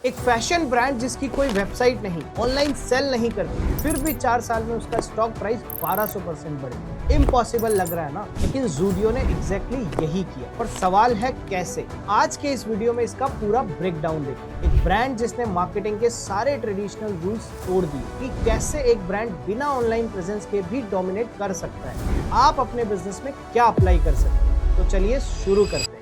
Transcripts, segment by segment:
एक fashion brand जिसकी कोई वेबसाइट नहीं, ऑनलाइन सेल नहीं करती, फिर भी 4 साल में उसका स्टॉक प्राइस 1200% बढ़े। इम्पॉसिबल लग रहा है ना, लेकिन ज़ूडियो ने एग्जैक्टली यही किया। पर सवाल है कैसे? आज के इस वीडियो में इसका पूरा ब्रेकडाउन देखें। एक ब्रांड जिसने मार्केटिंग के सारे ट्रेडिशनल रूल्स तोड़ दिए कि कैसे एक ब्रांड बिना ऑनलाइन प्रेजेंस के भी डोमिनेट कर सकता है। आप अपने बिजनेस में क्या अप्लाई कर सकते हैं? तो चलिए शुरू करते हैं।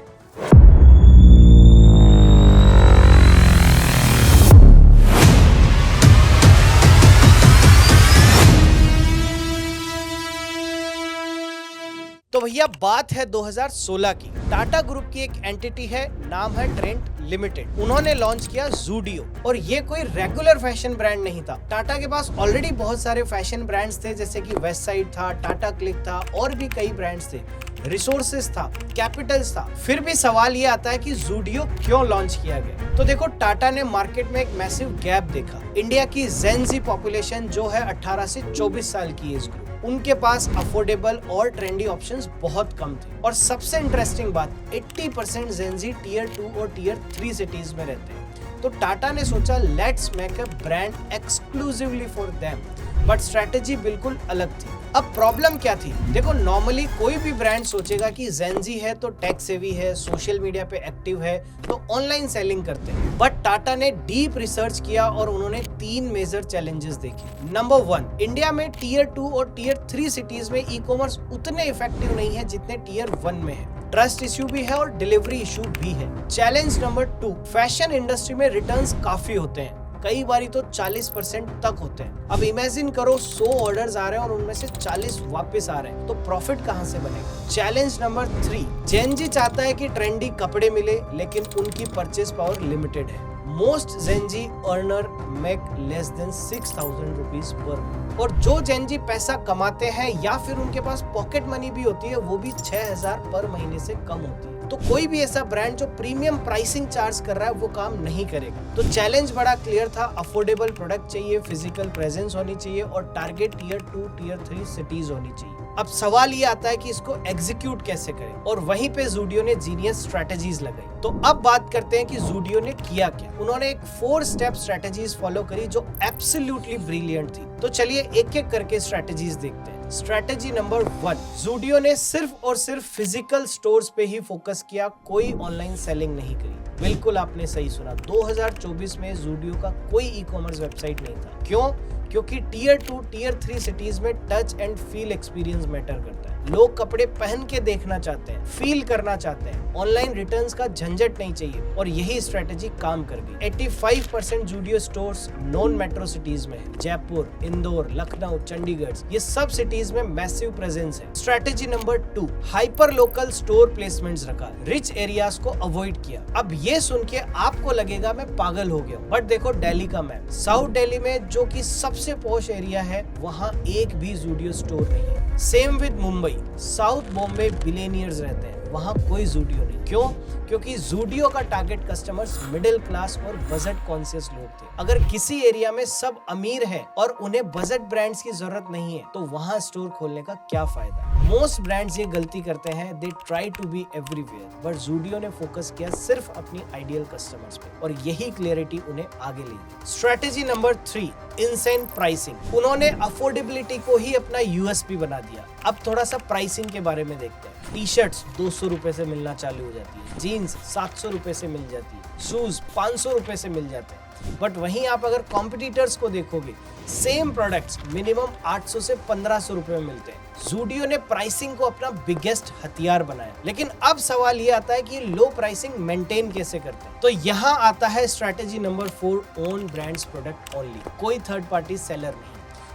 तो भैया बात है 2016 की। टाटा ग्रुप की एक एंटिटी है, नाम है ट्रेंट लिमिटेड। उन्होंने लॉन्च किया ज़ूडियो, और ये कोई रेगुलर फैशन ब्रांड नहीं था। टाटा के पास ऑलरेडी बहुत सारे फैशन ब्रांड्स थे, जैसे कि वेस्टसाइड था, टाटा क्लिक था, और भी कई ब्रांड्स थे, रिसोर्सेज था, कैपिटल्स था। फिर भी सवाल ये आता है कि ज़ूडियो क्यों लॉन्च किया गया? तो देखो, टाटा ने मार्केट में एक मैसिव गैप देखा। इंडिया की जेन ज़ी पॉपुलेशन जो है 18 से 24 साल की एज ग्रुप, उनके पास अफोर्डेबल और ट्रेंडी ऑप्शंस बहुत कम थे। और सबसे इंटरेस्टिंग बात, 80% जेन ज़ी टियर 2 और टियर 3 सिटीज में रहते हैं। तो टाटा ने सोचा let's make a brand exclusively for them, but strategy बिल्कुल अलग थी। अब प्रॉब्लम क्या थी? देखो, नॉर्मली कोई भी ब्रांड सोचेगा कि जेन ज़ी है तो टेक सेवी है, सोशल मीडिया पे एक्टिव है, तो ऑनलाइन सेलिंग करते हैं। बट टाटा ने डीप रिसर्च किया और उन्होंने 3 मेजर चैलेंजेस देखे। नंबर 1, इंडिया में टियर 2 और टियर 3 सिटीज में ई कॉमर्स उतने इफेक्टिव नहीं है जितने टियर 1 में है। ट्रस्ट इश्यू भी है और डिलीवरी इश्यू भी है। चैलेंज नंबर 2, फैशन इंडस्ट्री में रिटर्न्स काफी होते हैं, कई बारी तो 40% तक होते हैं। अब इमेजिन करो 100 ऑर्डर्स आ रहे हैं और उनमें से 40 वापस आ रहे हैं, तो प्रॉफिट कहां से बनेगा? चैलेंज नंबर 3, जेन ज़ी चाहता है कि ट्रेंडी कपड़े मिले, लेकिन उनकी परचेस पावर लिमिटेड है। Most gen Z earner make less than 6,000 rupees per month, और जो जेन ज़ी पैसा कमाते हैं या फिर उनके पास पॉकेट मनी भी होती है, वो भी 6,000 पर महीने से कम होती है। तो कोई भी ऐसा ब्रांड जो प्रीमियम प्राइसिंग चार्ज कर रहा है वो काम नहीं करेगा। तो चैलेंज बड़ा क्लियर था, अफोर्डेबल प्रोडक्ट चाहिए, फिजिकल प्रेजेंस होनी चाहिए, और टारगेट टियर 2 टियर 3 सिटीज होनी चाहिए। अब सवाल ये आता है कि इसको एग्जीक्यूट कैसे करें, और वहीं पे ज़ूडियो ने जीनियस स्ट्रेटजीज लगाई। तो अब बात करते हैं कि ज़ूडियो ने किया क्या। उन्होंने एक 4 स्टेप स्ट्रेटजीज फॉलो करी जो एब्सोल्युटली ब्रिलियंट थी। तो चलिए एक एक करके स्ट्रेटजीज देखते हैं। स्ट्रेटजी नंबर 1, ज़ूडियो ने सिर्फ और सिर्फ फिजिकल स्टोर्स पे ही फोकस किया, कोई ऑनलाइन सेलिंग नहीं करी। बिल्कुल आपने सही सुना, 2024 में ज़ूडियो का कोई ई कॉमर्स वेबसाइट नहीं था। क्यों? क्योंकि टियर 2 टियर 3 सिटीज में touch and feel experience matter करता है। लोग कपड़े पहन के देखना चाहते हैं, फील करना चाहते हैं, ऑनलाइन रिटर्न्स का झंझट नहीं चाहिए, और यही स्ट्रेटेजी काम कर गई। 85% Zudio stores non metro cities में है। जयपुर, इंदौर, लखनऊ, चंडीगढ़, ये सब सिटीज में मैसिव प्रेजेंस है। Strategy number 2, hyper local store placements रखा, रिच एरियाज को अवॉइड किया। अब ये सुन के आपको लगेगा मैं पागल हो गया, बट देखो दिल्ली का मैप, साउथ दिल्ली में जो कि सबसे पॉश एरिया है, वहाँ एक भी ज़ूडियो स्टोर नहीं है। Same with Mumbai, south Bombay billionaires रहते हैं, वहाँ कोई ज़ूडियो नहीं। क्यों? क्योंकि ज़ूडियो का टारगेट कस्टमर्स मिडिल क्लास और बजट कॉन्शियस लोग थे। अगर किसी एरिया में सब अमीर हैं और उन्हें बजट ब्रांड्स की जरूरत नहीं है, तो वहाँ स्टोर खोलने का क्या फायदा? मोस्ट ब्रांड्स ये गलती करते हैं, they try to be everywhere, but Zudio ने फोकस किया सिर्फ अपनी आइडियल कस्टमर्स पे, और यही क्लियरिटी उन्हें आगे ले गई। Strategy number 3, innocent pricing. उन्होंने अफोर्डेबिलिटी को ही अपना यूएसपी बना दिया। अब थोड़ा सा प्राइसिंग के बारे में देखते हैं। टी शर्ट्स 200 रुपए से मिलना चालू हो जाती है, जीन्स 700 रुपए से मिल जाती है, शूज 500 रुपए से मिल जाते हैं। बट वहीं आप अगर कॉम्पिटिटर्स को देखोगे, सेम प्रोडक्ट्स मिनिमम 800 से 1500 रुपए में मिलते हैं। ज़ूडियो ने प्राइसिंग को अपना बिगेस्ट हथियार बनाया। लेकिन अब सवाल ये आता है कि लो प्राइसिंग मेंटेन कैसे करते हैं? तो यहाँ आता है strategy number 4, own brands product only, कोई थर्ड पार्टी सेलर नहीं।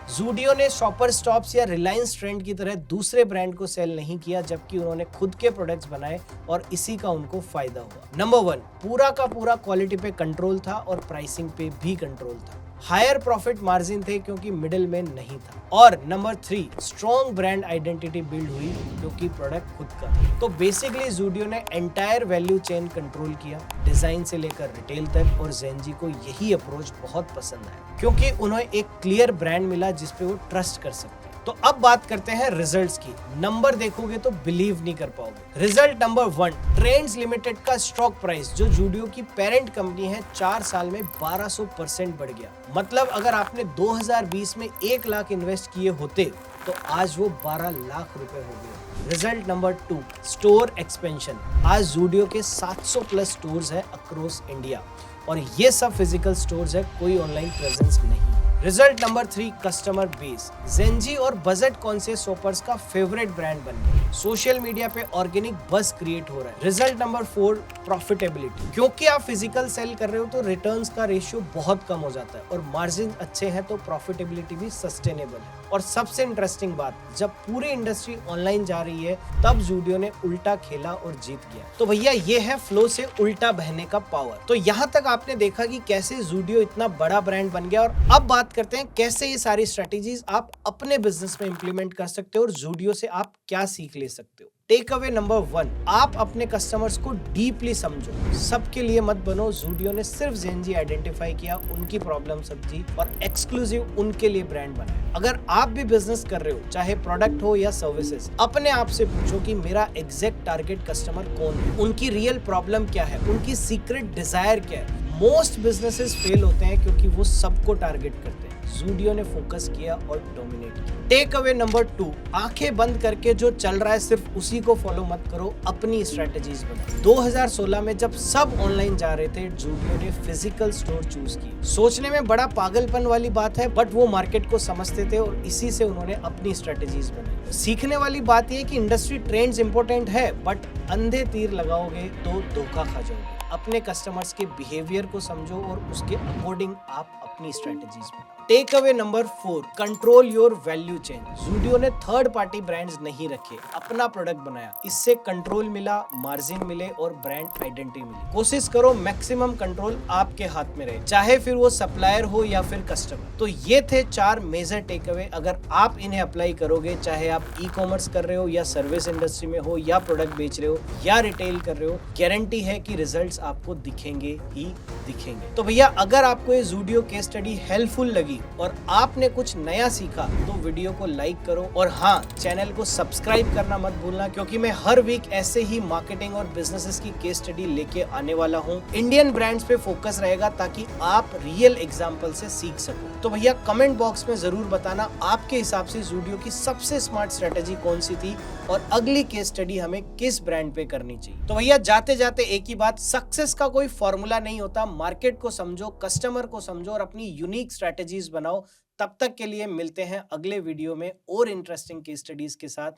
ज़ूडियो ने शॉपर स्टॉप्स या रिलायंस ट्रेंड की तरह दूसरे ब्रांड को सेल नहीं किया, जबकि उन्होंने खुद के प्रोडक्ट्स बनाए और इसी का उनको फायदा हुआ। नंबर 1, पूरा का पूरा क्वालिटी पे कंट्रोल था और प्राइसिंग पे भी कंट्रोल था। हायर प्रॉफिट मार्जिन थे क्योंकि मिडिल में नहीं था। और number 3, strong brand identity build हुई क्योंकि प्रोडक्ट खुद का था। तो बेसिकली ज़ूडियो ने एंटायर वैल्यू चेन कंट्रोल किया, डिजाइन से लेकर रिटेल तक, और जेन ज़ी को यही अप्रोच बहुत पसंद आया क्योंकि उन्हें एक क्लियर ब्रांड मिला जिसपे वो ट्रस्ट कर सकते हैं। तो अब बात करते हैं रिजल्ट्स की। नंबर देखोगे तो बिलीव नहीं कर पाओगे। रिजल्ट नंबर 1, ट्रेंड्स लिमिटेड का स्टॉक प्राइस जो जूडियो की पेरेंट कंपनी है 4 साल में 1200% बढ़ गया। मतलब अगर आपने 2020 में 1 लाख इन्वेस्ट किए होते तो आज वो 12 लाख रुपए हो गए। Result number 2, store expansion. आज जूडियो के 700 प्लस स्टोर्स है अक्रॉस इंडिया और ये सब फिजिकल स्टोर्स है, कोई ऑनलाइन प्रेजेंस नहीं। Result number 3, customer base. Gen Z और बजट कॉन्शियस शॉपर्स का फेवरेट ब्रांड बन गया। सोशल मीडिया पे ऑर्गेनिक बज़ क्रिएट हो रहा है। Result number 4, profitability. क्योंकि आप फिजिकल सेल कर रहे हो तो रिटर्न्स का रेशियो बहुत कम हो जाता है और मार्जिन अच्छे हैं तो प्रॉफिटेबिलिटी भी सस्टेनेबल है। और सबसे इंटरेस्टिंग बात, जब पूरी इंडस्ट्री ऑनलाइन जा रही है तब जूडियो ने उल्टा खेला और जीत गया। तो भैया ये है फ्लो से उल्टा बहने का पावर। तो यहाँ तक आपने देखा कि कैसे जूडियो इतना बड़ा ब्रांड बन गया और अब बात करते हैं कैसे ये सारी स्ट्रेटेजीज आप अपने बिजनेस में इंप्लीमेंट कर सकते हो और जूडियो से आप क्या सीख ले सकते हो। टेक अवे नंबर 1, आप अपने कस्टमर्स को डीपली समझो, सबके लिए मत बनो। जूडियो ने सिर्फ ज़ेनजी आइडेंटिफाई किया, उनकी प्रॉब्लम समझी और एक्सक्लूसिव उनके लिए ब्रांड बनाया। अगर आप भी बिजनेस कर रहे हो, चाहे प्रोडक्ट हो या सर्विसेज, अपने आप से पूछो कि मेरा एग्जैक्ट टारगेट कस्टमर कौन है, उनकी रियल प्रॉब्लम क्या है, उनकी सीक्रेट डिजायर क्या है। मोस्ट बिजनेसेस फेल होते हैं क्योंकि वो सबको टारगेट करते हैं। जूडियो ने फोकस किया और डोमिनेट किया। टेक अवे नंबर 2, आंखें बंद करके जो चल रहा है सिर्फ उसी को फॉलो मत करो, अपनी स्ट्रेटजीज बनाओ। 2016 में जब सब ऑनलाइन जा रहे थे, जूडियो ने फिजिकल स्टोर चूज की। सोचने में बड़ा पागलपन वाली बात है, बट वो मार्केट को समझते थे और इसी से उन्होंने अपनी स्ट्रेटजीज बनाई। सीखने वाली बात यह कि इंडस्ट्री ट्रेंड्स इंपॉर्टेंट है, बट अंधे तीर लगाओगे तो धोखा खा जाओगे। अपने कस्टमर्स के बिहेवियर को समझो और उसके अकॉर्डिंग आप अपनी स्ट्रेटजीज बनाओ। Take away number 4, control your value chain. Zudio ने थर्ड पार्टी ब्रांड्स नहीं रखे, अपना प्रोडक्ट बनाया। इससे कंट्रोल मिला, मार्जिन मिले और ब्रांड आइडेंटिटी मिली। कोशिश करो मैक्सिमम कंट्रोल आपके हाथ में रहे, चाहे फिर वो सप्लायर हो या फिर कस्टमर। तो ये थे 4 मेजर टेक अवे। अगर आप इन्हें अप्लाई करोगे, चाहे आप ई कॉमर्स कर रहे हो या सर्विस इंडस्ट्री में हो या प्रोडक्ट बेच रहे हो या रिटेल कर रहे हो, गारंटी है कि रिजल्ट्स आपको दिखेंगे ही दिखेंगे। तो भैया अगर आपको ये जूडियो केस स्टडी हेल्पफुल लगी और आपने कुछ नया सीखा तो वीडियो को लाइक करो और हाँ, चैनल को सब्सक्राइब करना मत भूलना, क्योंकि मैं हर वीक ऐसे ही मार्केटिंग और बिजनेसेस की केस स्टडी लेके आने वाला हूँ। इंडियन ब्रांड्स पे फोकस रहेगा ताकि आप रियल एग्जांपल से सीख सको। तो भैया कमेंट बॉक्स में जरूर बताना आपके हिसाब से जूडियो की सबसे स्मार्ट स्ट्रेटेजी कौन सी थी और अगली केस स्टडी हमें किस ब्रांड पे करनी चाहिए। तो भैया जाते जाते एक ही बात, सक्सेस का कोई फॉर्मूला नहीं होता। मार्केट को समझो, कस्टमर को समझो और अपनी यूनिक स्ट्रेटेजीज बनाओ। तब तक के लिए मिलते हैं अगले वीडियो में और इंटरेस्टिंग केस स्टडीज के साथ।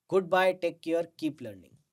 Goodbye, take care, keep learning.